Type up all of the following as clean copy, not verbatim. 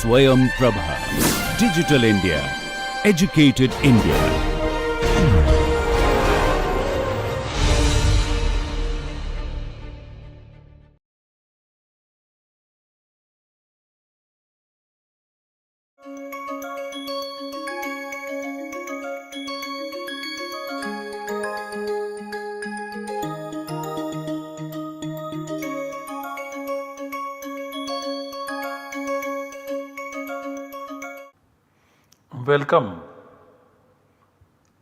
Swayam Prabha. Digital India. Educated India. Welcome.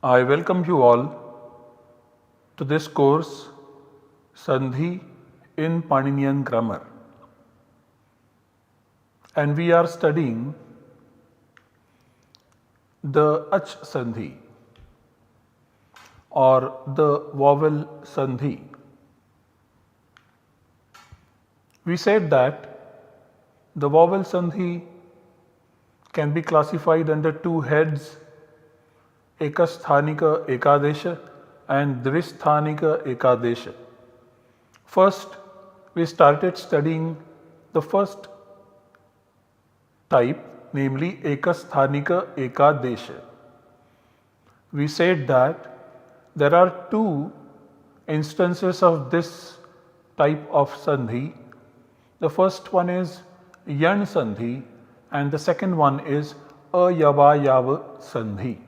I welcome you all to this course Sandhi in Paninian grammar, and we are studying the ach sandhi or the vowel sandhi. We said that the vowel sandhi can be classified under two heads, ekasthanika ekadesha and dvisthanika ekadesha. First, we started studying the first type, namely ekasthanika ekadesha. We said that there are two instances of this type of sandhi. The first one is yan sandhi and the second one is ayavayav sandhi.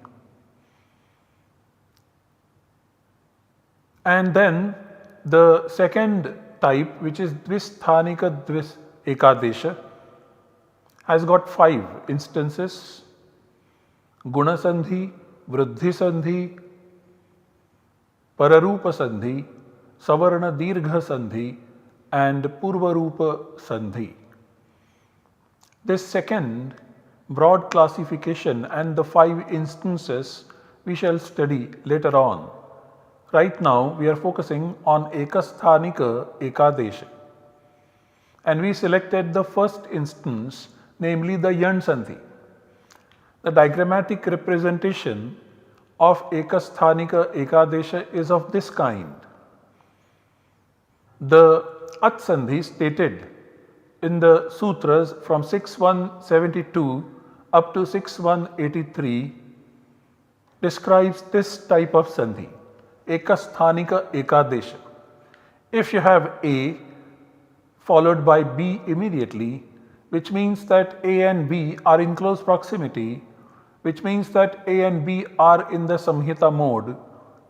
And then the second type, which is dvisthanika ekadesha, has got 5 instances: guna sandhi, vruddhi sandhi, pararupa sandhi, savarna dirgha sandhi and purvarupa sandhi. This second broad classification and the 5 instances we shall study later on. Right now we are focusing on ekasthanika ekadesha, and we selected the first instance, namely the yan sandhi. The diagrammatic representation of ekasthanika ekadesha is of this kind. The ach sandhi stated in the sutras from 6172 up to 6183 describes this type of sandhi, ekasthanika ekadesha. If you have A followed by B immediately, which means that A and B are in close proximity, which means that A and B are in the samhita mode,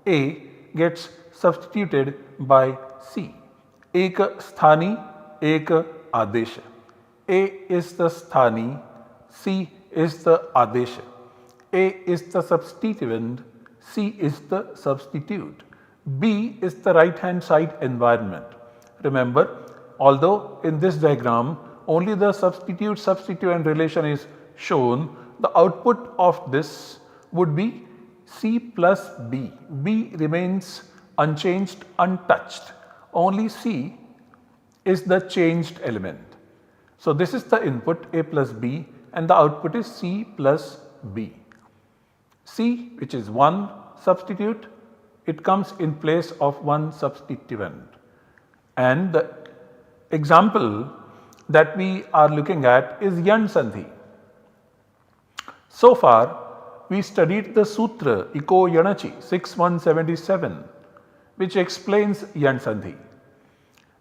A gets substituted by C. Ek sthani, ek adesha. A is the sthani, C is the adesha. A is the substituent, C is the substitute. B is the right hand side environment. Remember, although in this diagram only the substituent relation is shown, the output of this would be C plus B. B remains unchanged, untouched. Only C is the changed element. So this is the input A plus B and the output is C plus B. C, which is one substitute, it comes in place of one substituent. And the example that we are looking at is yan sandhi. So far we studied the sutra Iko Yanachi 6177, which explains yan sandhi.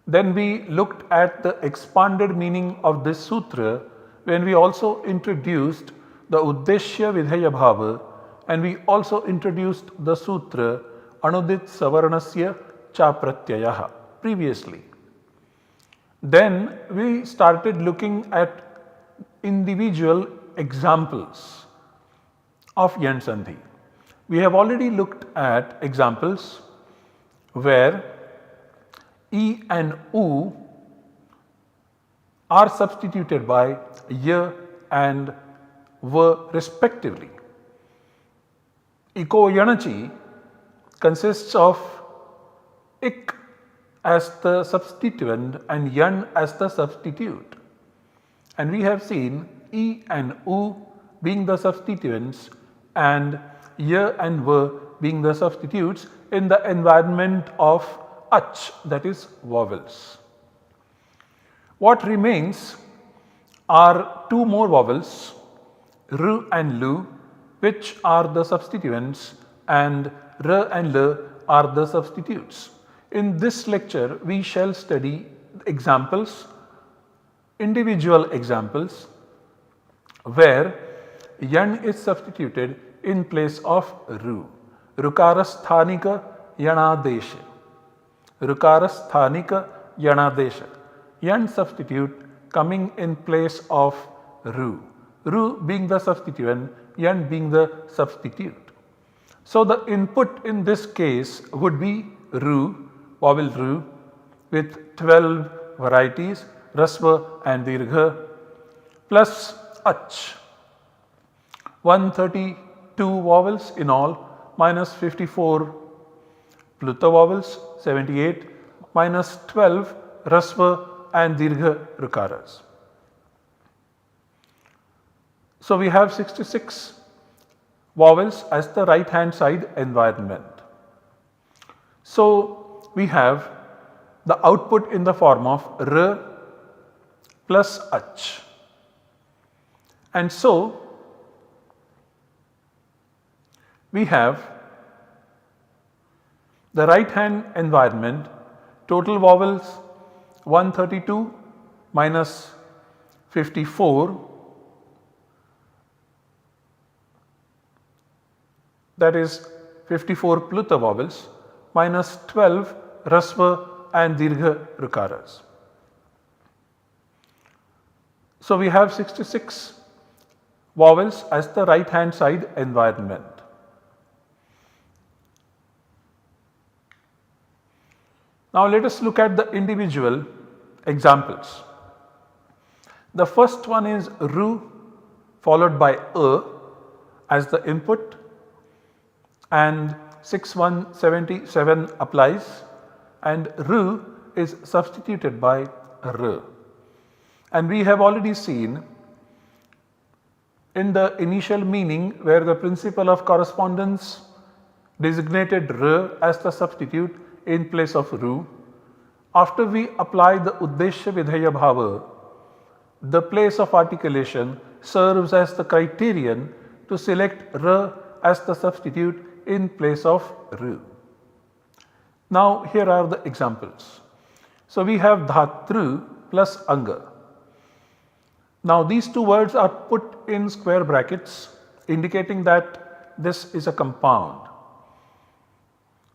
Then we looked at the expanded meaning of this sutra when we also introduced the Uddeshya Vidheya Bhava, and we also introduced the sutra Anudit Savarnasya Cha Pratyayaha previously. Then we started looking at individual examples of yan sandhi. We have already looked at examples where E and U are substituted by Y and V respectively. Iko Yanachi consists of ik as the substituent and yan as the substitute. And we have seen E and U being the substituents and Y and V being the substitutes in the environment of ach, that is vowels. What remains are two more vowels, r and lu, which are the substituents, and r and l are the substitutes. In this lecture, we shall study examples, individual examples, where yan is substituted in place of ru. Rukarasthanika yanadesha. Rukarasthanika yanadesha. Yan substitute coming in place of ru. Ru being the substituent, yan being the substitute. So the input in this case would be ru, vowel ru, with 12 varieties, rasva and dirgha, plus ach. 132 vowels in all, minus 54 pluta vowels, 78, minus 12 rasva and dirgha rukaras. So we have 66 vowels as the right hand side environment. So we have the output in the form of r plus ach. And so we have the right hand environment, total vowels 132 minus 54, that is 54 pluta vowels, minus 12 rasva and dirgha rukaras. So we have 66 vowels as the right hand side environment. Now let us look at the individual examples. The first one is ru followed by a as the input, and 6177 applies, and ru is substituted by r. And we have already seen in the initial meaning where the principle of correspondence designated r as the substitute in place of ru. After we apply the uddeshya vidheya bhava, the place of articulation serves as the criterion to select r as the substitute in place of ru. Now here are the examples. So we have dhatru plus anga. Now these two words are put in square brackets indicating that this is a compound,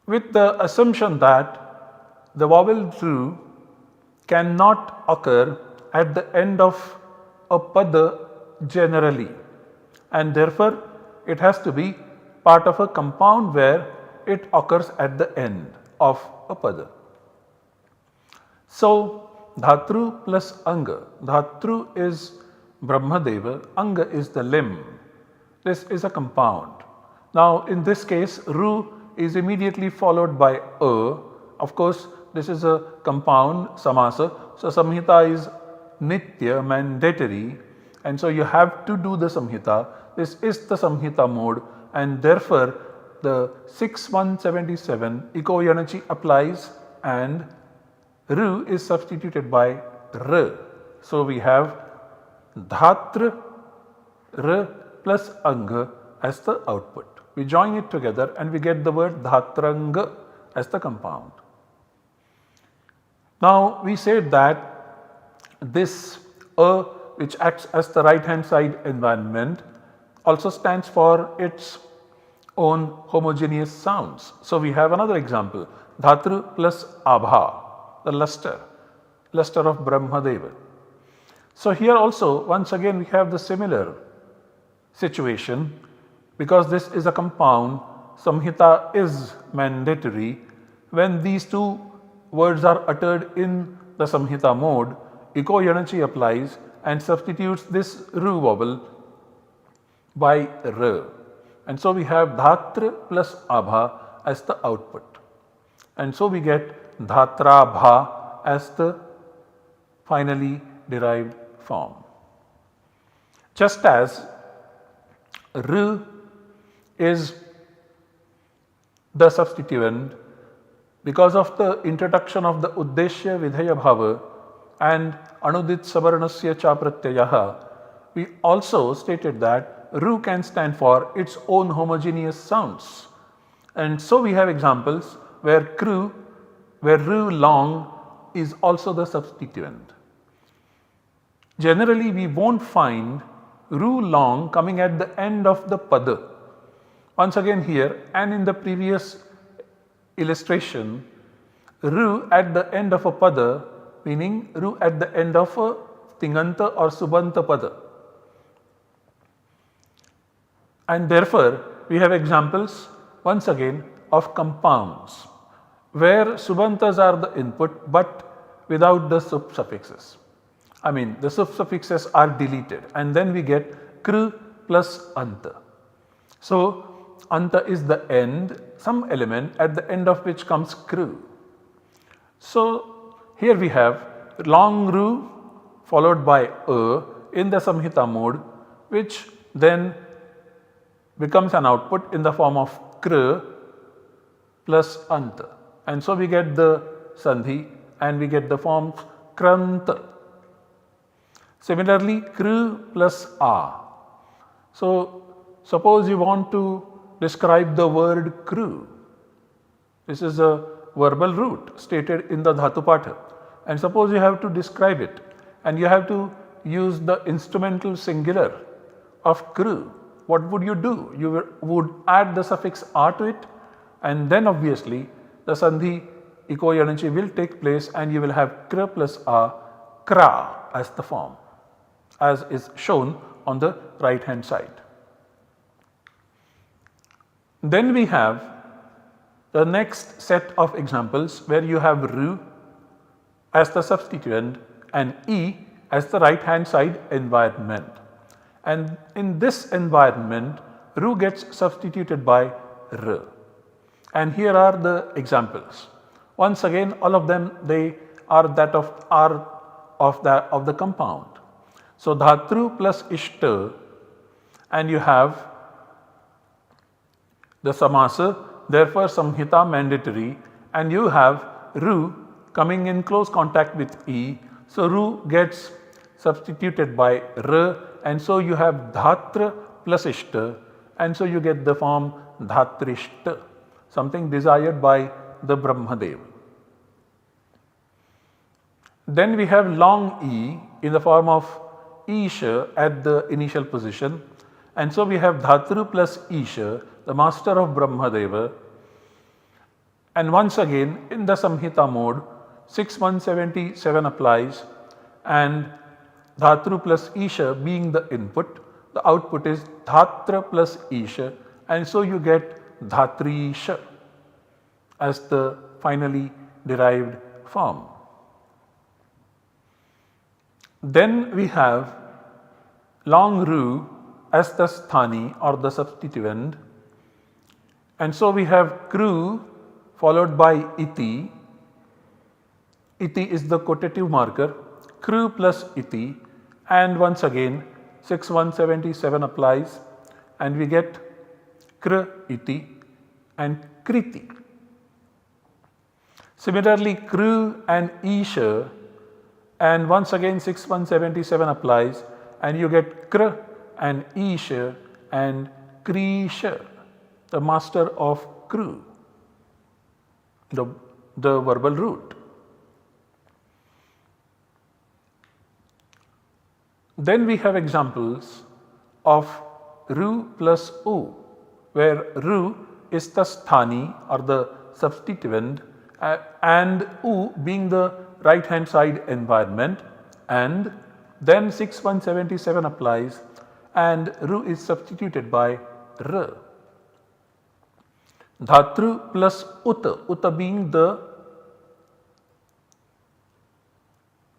with the assumption that the vowel ru cannot occur at the end of a pada generally, and therefore it has to be part of a compound where it occurs at the end of a pada. So dhatru plus anga. Dhatru is Brahmadeva, anga is the limb. This is a compound. Now in this case, ru is immediately followed by a. Of course, this is a compound samasa, so samhita is nitya, mandatory, and so you have to do the samhita. This is the samhita mode, and therefore the 6177 iko yanachi applies and ru is substituted by r. So we have dhatra r plus anga as the output. We join it together and we get the word dhatranga as the compound. Now we said that this a, which acts as the right hand side environment, also stands for its own homogeneous sounds. So we have another example, dhatru plus abha, the luster of Brahmadeva. So here also once again we have the similar situation. Because this is a compound, samhita is mandatory. When these two words are uttered in the samhita mode, iko yanachi applies and substitutes this ru vowel by r. And so we have dhatra plus abha as the output. And so we get dhatrabha as the finally derived form. Just as r is the substituent because of the introduction of the uddeshya vidheya bhava and anudit savarnasya cha pratyayah, we also stated that ru can stand for its own homogeneous sounds. And so we have examples where ru long is also the substituent. Generally, we won't find ru long coming at the end of the pada. Once again here and in the previous illustration, ru at the end of a pada, meaning ru at the end of a tinganta or subanta pada. And therefore, we have examples once again of compounds where subantas are the input but without the sup suffixes. I mean the sup suffixes are deleted and then we get kr plus anta. So, anta is the end, some element at the end of which comes kr. So, here we have long ru followed by a in the samhita mode, which then becomes an output in the form of kr plus anta. And so we get the sandhi and we get the forms kranta. Similarly, kr plus a. So, suppose you want to describe the word kru. This is a verbal root stated in the dhatu patha. And suppose you have to describe it and you have to use the instrumental singular of kru. What would you do? You would add the suffix a to it and then obviously the sandhi eco-eunergy will take place and you will have kra plus a, kra as the form, as is shown on the right hand side. Then we have the next set of examples where you have ru as the substituent and e as the right hand side environment. And in this environment, ru gets substituted by r. And here are the examples. Once again, all of them they are that of the compound. So dhatru plus ishta, and you have the samasa, therefore samhita mandatory, and you have ru coming in close contact with e. So ru gets substituted by r. And so you have dhatra plus ishta and so you get the form dhatrishta, something desired by the Brahmadev. Then we have long e in the form of isha at the initial position and so we have dhatru plus isha, the master of Brahmadeva. And once again in the samhita mode 6177 applies and dhatru plus isha being the input, the output is dhatra plus isha and so you get dhatrisha as the finally derived form. Then we have long ru as the sthani or the substituent and so we have kru followed by iti. Iti is the quotative marker, kru plus iti. And once again 6177 applies and we get kr iti and kriti. Similarly kru and isha and once again 6177 applies and you get kr and isha and krisha, the master of kru, the verbal root. Then we have examples of ru plus u, where ru is the sthani or the substituent and u being the right hand side environment and then 6177 applies and ru is substituted by r. Dhatru plus uta being the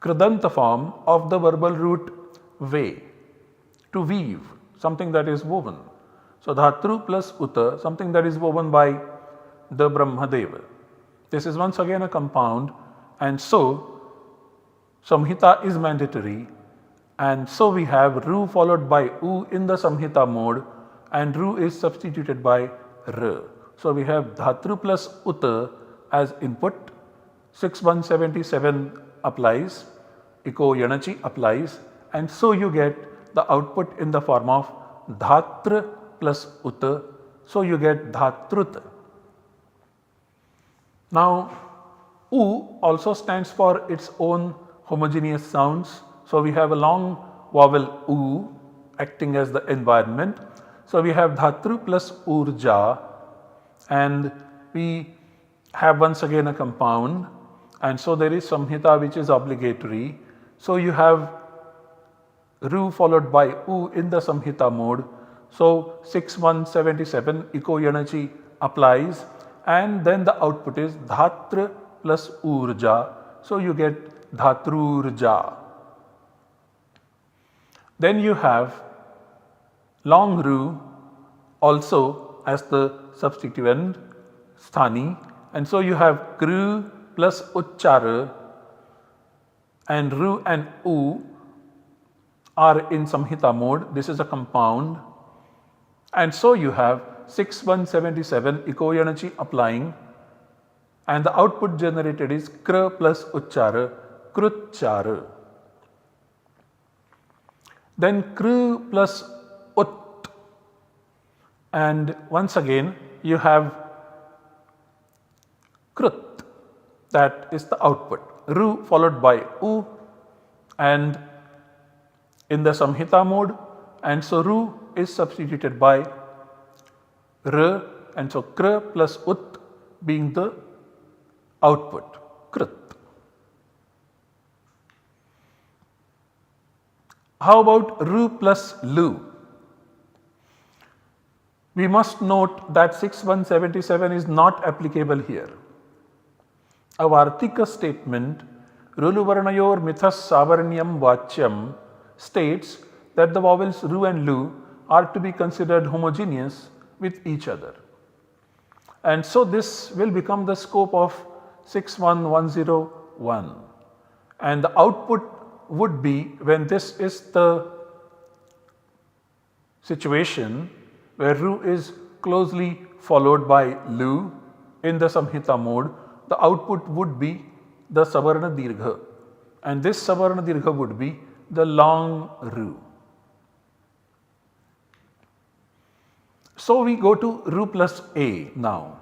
kridanta form of the verbal root way, to weave, something that is woven. So dhatru plus uta, something that is woven by the Brahmadeva. This is once again a compound and so samhita is mandatory and so we have ru followed by u in the samhita mode and ru is substituted by r. So we have dhatru plus uta as input, 6177 applies, echo yanachi applies, and so you get the output in the form of dhatra plus ut, so you get dhatrut. Now, U also stands for its own homogeneous sounds. So, we have a long vowel U acting as the environment. So, we have dhatru plus urja, and we have once again a compound, and so there is samhita which is obligatory. So, you have ru followed by u in the samhita mode. So, 6177 echo energy applies, and then the output is dhatra plus urja. So, you get dhatrurja. Then you have long ru also as the substituent sthani, and so you have kru plus uchchara, and ru and u are in samhita mode. This is a compound, and so you have 6177 echo energy applying, and the output generated is kra plus uchchara, krutchara. Then kru plus ut, and once again you have krut, that is the output. Ru followed by u, and in the samhita mode, and so ru is substituted by r, and so kra plus ut being the output, krut. How about ru plus lu? We must note that 6177 is not applicable here. A Vartika statement, Ruluvarnayor mithas savarnyam vachyam, states that the vowels ru and lu are to be considered homogeneous with each other. And so this will become the scope of 61101, and the output would be, when this is the situation where ru is closely followed by lu in the samhita mode, the output would be the savarna dirgha, and this savarna dirgha would be the long ru. So, we go to ru plus a now.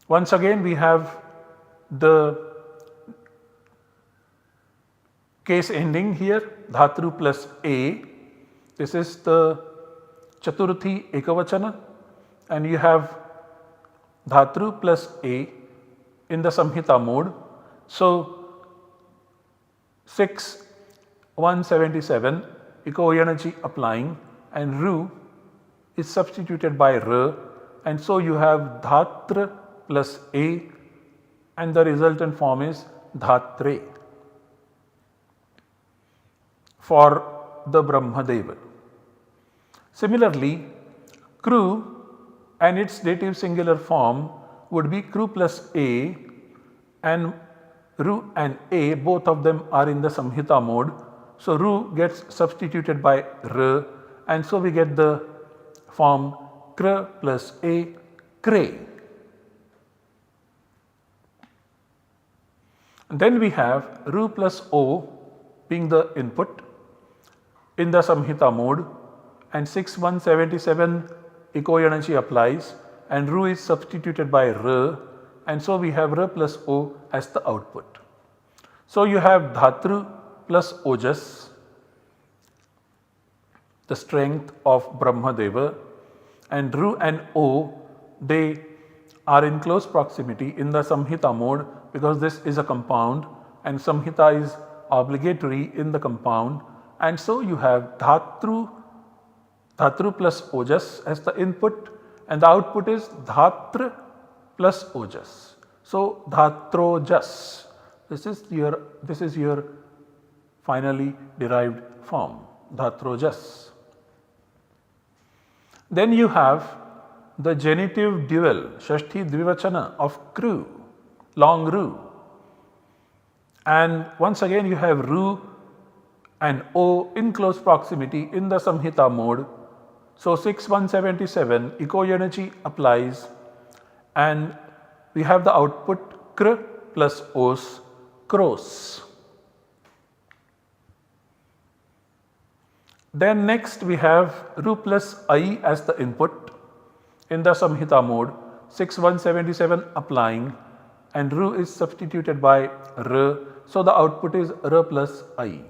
Once again we have the case ending here, dhatru plus a. This is the chaturthi ekavachana, and you have dhatru plus a in the samhita mode. So, 6177 echo energy applying, and ru is substituted by r, and so you have dhatra plus a, and the resultant form is dhatre for the Brahmadeva. Similarly, kru and its dative singular form would be kru plus a, and ru and a, both of them are in the samhita mode. So, ru gets substituted by r, and so we get the form kra plus a, kre. And then we have ru plus o being the input in the samhita mode, and 6177 echo energy applies, and ru is substituted by r, and so we have r plus o as the output. So, you have dhatru plus ojas, the strength of Brahmadeva, and ru and o, they are in close proximity in the samhita mode, because this is a compound and samhita is obligatory in the compound, and so you have dhatru plus ojas as the input, and the output is dhatra plus ojas. So, dhatrojas, this is your finally derived form, dhatrojas. Then you have the genitive dual shashti dvivachana of kru, long ru, and once again you have ru and o in close proximity in the samhita mode. So, 6177 echo energy applies, and we have the output kr plus os, cross. Then next we have Ru plus I as the input in the Samhita mode, 6177 applying, and Ru is substituted by R, so the output is R plus I.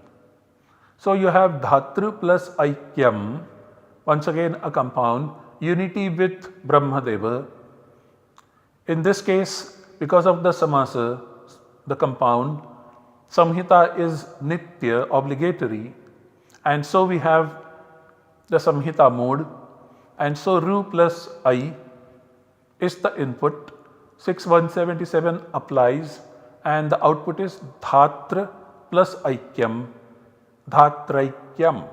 So you have Dhatru plus Aikyam, once again a compound, unity with Brahmadeva. In this case, because of the samasa, the compound, Samhita is Nitya, obligatory, and so we have the Samhita mode, and so Ru plus I is the input, 6177 applies, and the output is Dhatra plus Aikyam, Dhatraikyam.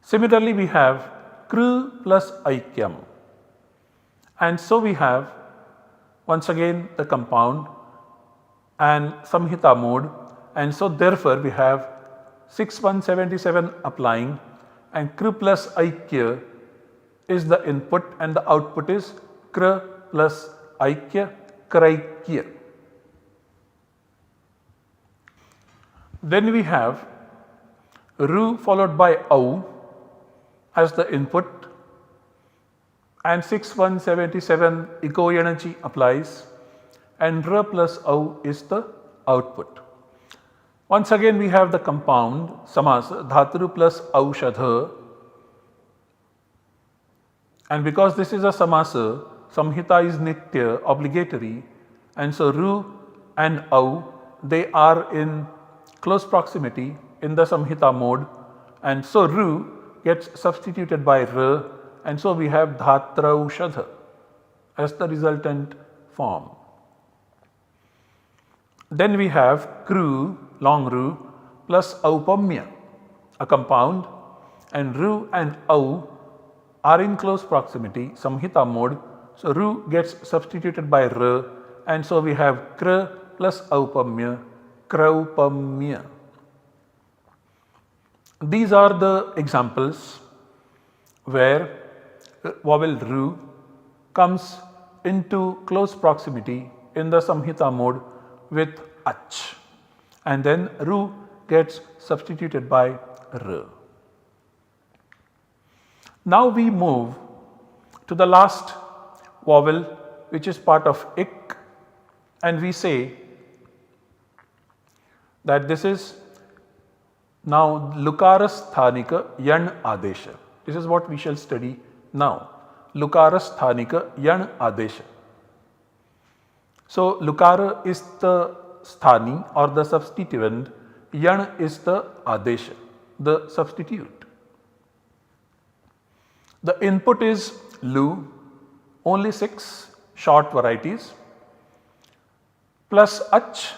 Similarly, we have Kru plus Aikyam, and so we have once again the compound and Samhita mode, and so therefore we have 6177 applying, and Kru plus Aikya is the input and the output is Kra plus Aikya, Kraikya. Then we have Ru followed by Au as the input, and 6177 eco energy applies, and Ra plus Au is the output. Once again we have the compound samasa Dhatru plus Aushadha, and because this is a samasa, Samhita is Nitya, obligatory, and so Ru and Au, they are in close proximity in the Samhita mode, and so Ru gets substituted by Ra, and so we have Dhatraushadha as the resultant form. Then we have Kru, long Ru, plus Aupamya, a compound, and Ru and Au are in close proximity, Samhita mode, so Ru gets substituted by R, and so we have Kra plus Aupamya, Kraupamya. These are the examples where vowel Ru comes into close proximity in the Samhita mode with Ach, and then Ru gets substituted by R. Now we move to the last vowel, which is part of Ik, and we say that this is now Lukarasthanika Yan Adesha. This is what we shall study now. Lukarasthanika Yan Adesha. So Lukara is the sthani or the substituent, Yan is the Adesha, the substitute. The input is Lu, only 6 short varieties, plus Ach,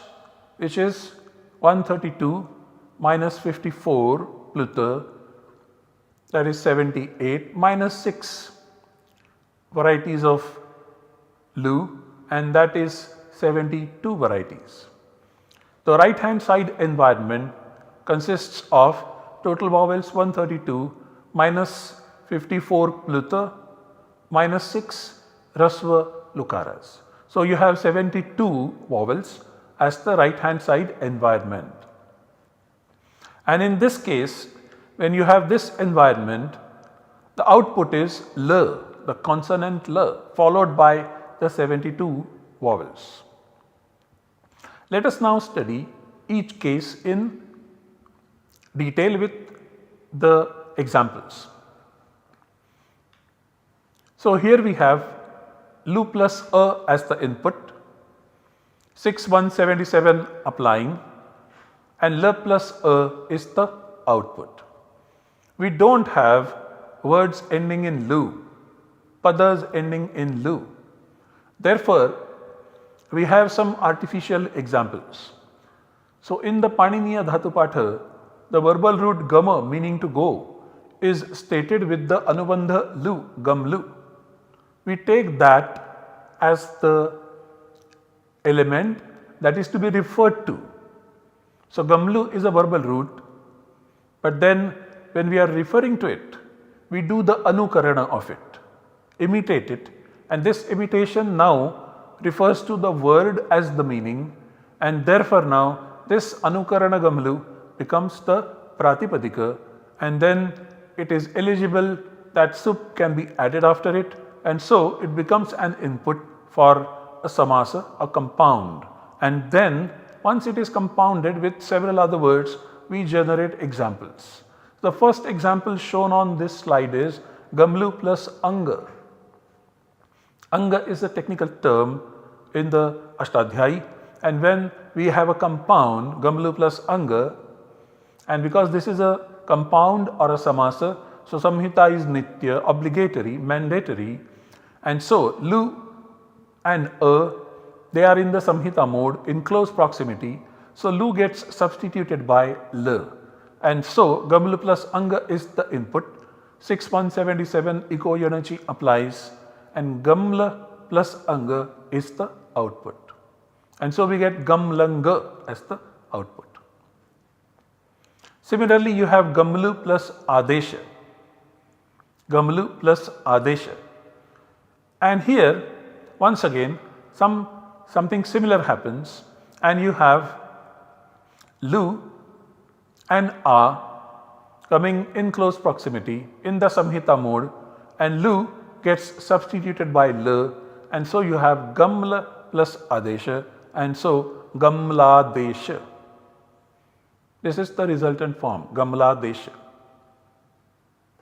which is 132 minus 54 Pluta, that is 78, minus 6 varieties of Lu, and that is 72 varieties. The right hand side environment consists of total vowels 132 minus 54 Pluta minus 6 Rasva Lukaras. So you have 72 vowels as the right hand side environment. And in this case, when you have this environment, the output is L, the consonant L, followed by the 72 vowels. Let us now study each case in detail with the examples. So here we have Lu plus A as the input, 6177 applying, and L plus A is the output. We do not have words ending in Lu, padas ending in Lu. Therefore, we have some artificial examples. So in the Paninian Dhatupatha, the verbal root gama, meaning to go, is stated with the anubandha Lu, gamlu. We take that as the element that is to be referred to. So gamlu is a verbal root, but then when we are referring to it, we do the anukarana of it, imitate it, and this imitation now refers to the word as the meaning, and therefore now this anukarana gamlu becomes the pratipadika, and then it is eligible that sup can be added after it, and so it becomes an input for a samasa, a compound, and then once it is compounded with several other words, we generate examples. The first example shown on this slide is Gamlu plus Anga. Anga is a technical term in the Ashtadhyayi, and when we have a compound Gamlu plus Anga, and because this is a compound or a samasa, so samhita is nitya, obligatory, mandatory, and so lu and they are in the samhita mode in close proximity, so lu gets substituted by l, and so Gamlu plus Anga is the input. 6177 eco-energy applies, and Gamla plus Anga is the output, and so we get Gamlanga as the output. Similarly, you have Gamlu plus Adesha. Gamlu plus Adesha. And here once again something similar happens, and you have Lu and A coming in close proximity in the samhita mode, and Lu gets substituted by L, and so you have Gamla plus Adesha, and so Gamladesha. This is the resultant form, Gamladesha.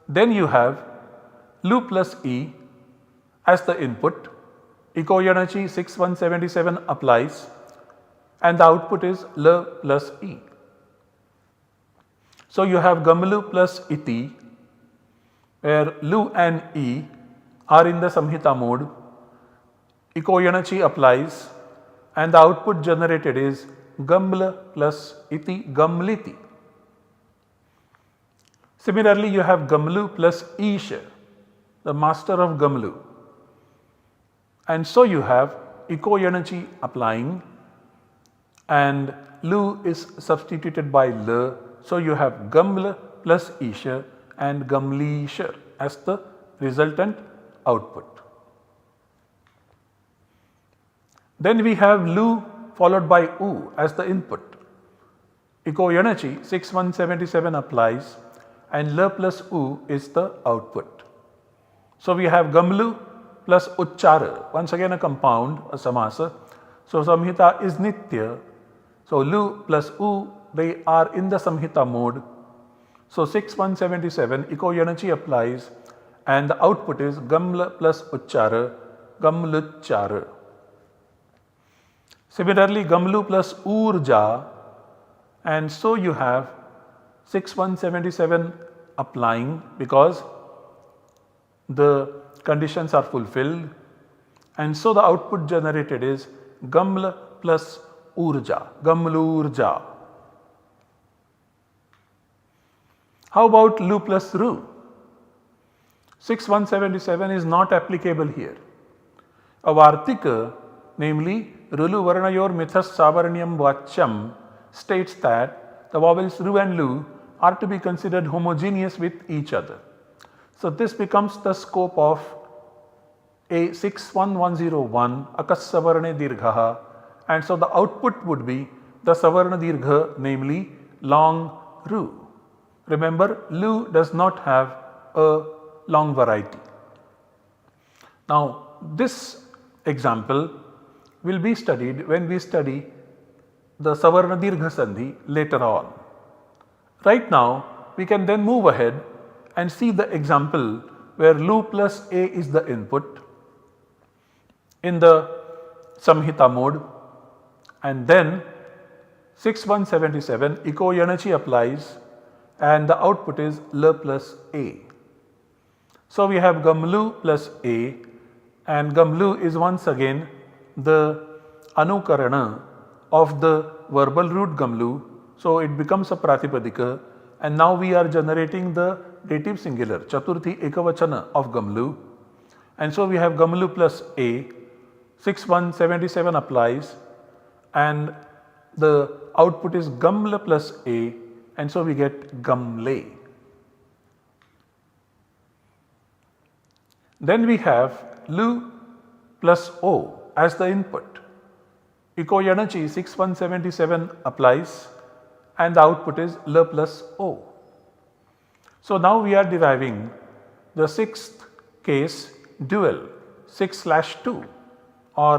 Then you have Lu plus E as the input, eco-energy 6177 applies, and the output is L plus E. So you have Gamlu plus Iti, where Lu and E are in the samhita mode, eco-energy applies, and the output generated is Gamla plus Iti, Gamliti. Similarly, you have Gamlu plus Isha, the master of Gamlu, and so you have eco-energy applying, and Lu is substituted by L, so you have Gamla plus Isha and Gamlisha as the resultant output. Then we have Lu followed by U as the input. Eco-energy 6177 applies, and L plus U is the output. So we have Gamlu plus Uchchara, once again a compound, a samasa. So samhita is nitya. So Lu plus U, they are in the samhita mode. So 6177 eco-energy applies, and the output is Gamla plus Uchchara, Gamluchchara. Similarly, Gamlu plus Urja, and so you have 6177 applying because the conditions are fulfilled, and so the output generated is Gamla plus Urja, Gamlurja. How about Lu plus Ru? 6177 is not applicable here. A Vartika, namely Rulu Varnayor Mithas Savaranyam Vachyam, states that the vowels Ru and Lu are to be considered homogeneous with each other. So this becomes the scope of a 61101 Akassavarne Dirghaha, and so the output would be the Savarna Dirgha, namely long Ru. Remember, Lu does not have a long variety. Now this example will be studied when we study the Savarna Dirgha Sandhi later on. Right now we can then move ahead and see the example where Lu plus A is the input in the samhita mode, and then 6177 eco-energy applies, and the output is L plus A. So we have Gamlu plus A, and Gamlu is once again the anukarana of the verbal root Gamlu, so it becomes a pratipadika, and now we are generating the dative singular Chaturthi Ekavachana of Gamlu, and so we have Gamlu plus A, 6177 applies, and the output is Gamla plus A, and so we get Gamle. Then we have Lu plus O as the input. Eco-energy 6177 applies, and the output is L plus O. So now we are deriving the sixth case dual 6/2 or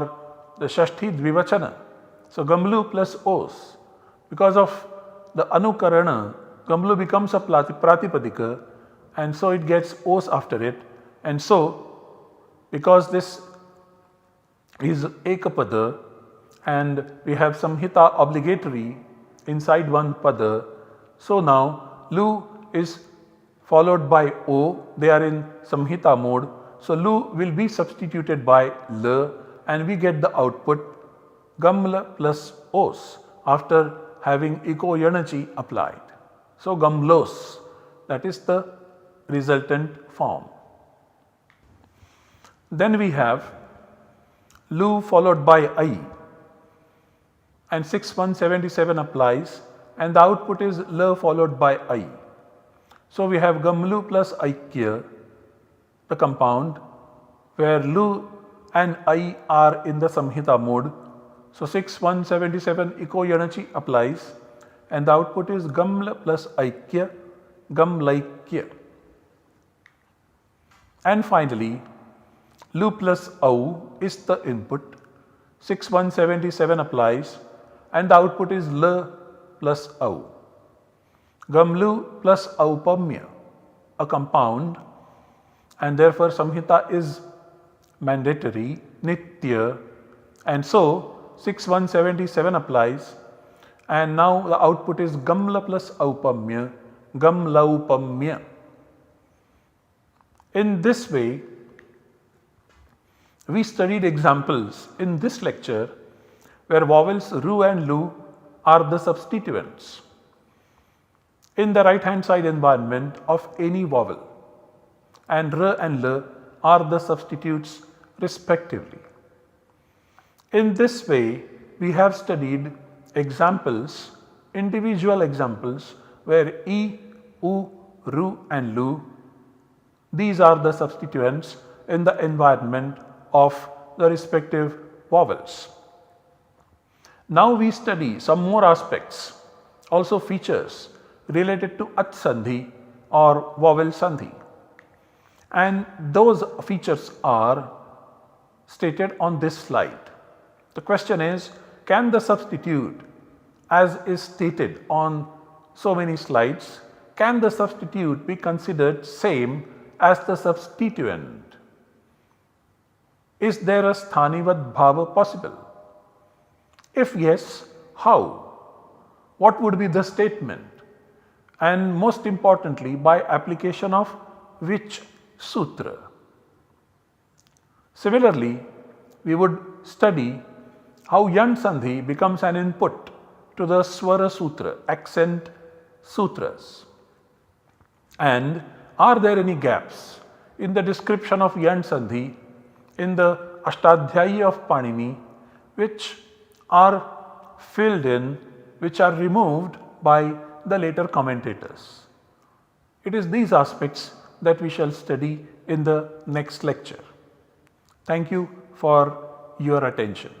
the Shashti Dvivachana. So Gamlu plus Os. Because of the Anukarana, Gamlu becomes a Pratipadika and so it gets Os after it, and so because this is Ekapada and we have Samhita obligatory inside one Pada, so now Lu is followed by O, they are in Samhita mode. So Lu will be substituted by L and we get the output Gamla plus Os after having Iko Yanachi applied. So Gamlos, that is the resultant form. Then we have Lu followed by I and 6177 applies and the output is L followed by I. So we have Gamlu plus Aikya, the compound where Lu and I are in the Samhita mode. So 6177 Iko Yanachi applies and the output is Gamla plus Aikya, Gamlaikya. And finally, Lu plus Au is the input, 6177 applies and the output is L plus Au. Gamlu plus Aupamya, a compound, and therefore Samhita is mandatory, Nitya, and so 6177 applies and now the output is Gamla plus Aupamya, Gamlaupamya. In this way, we studied examples in this lecture where vowels Ru and Lu are the substituents in the right hand side environment of any vowel and R and L are the substitutes respectively. In this way, we have studied examples, individual examples where E, U, Ru and Lu, these are the substituents in the environment of the respective vowels. Now we study some more aspects, also features related to At Sandhi or vowel Sandhi, and those features are stated on this slide. The question is, can the substitute, as is stated on so many slides, can the substitute be considered same as the substituent? Is there a sthanivat bhava possible? If yes, how? What would be the statement? And most importantly, by application of which sutra? Similarly, we would study how Yan Sandhi becomes an input to the Swara Sutra, accent sutras. And are there any gaps in the description of Yan Sandhi in the Ashtadhyayi of Panini which are filled in, which are removed by the later commentators? It is these aspects that we shall study in the next lecture. Thank you for your attention.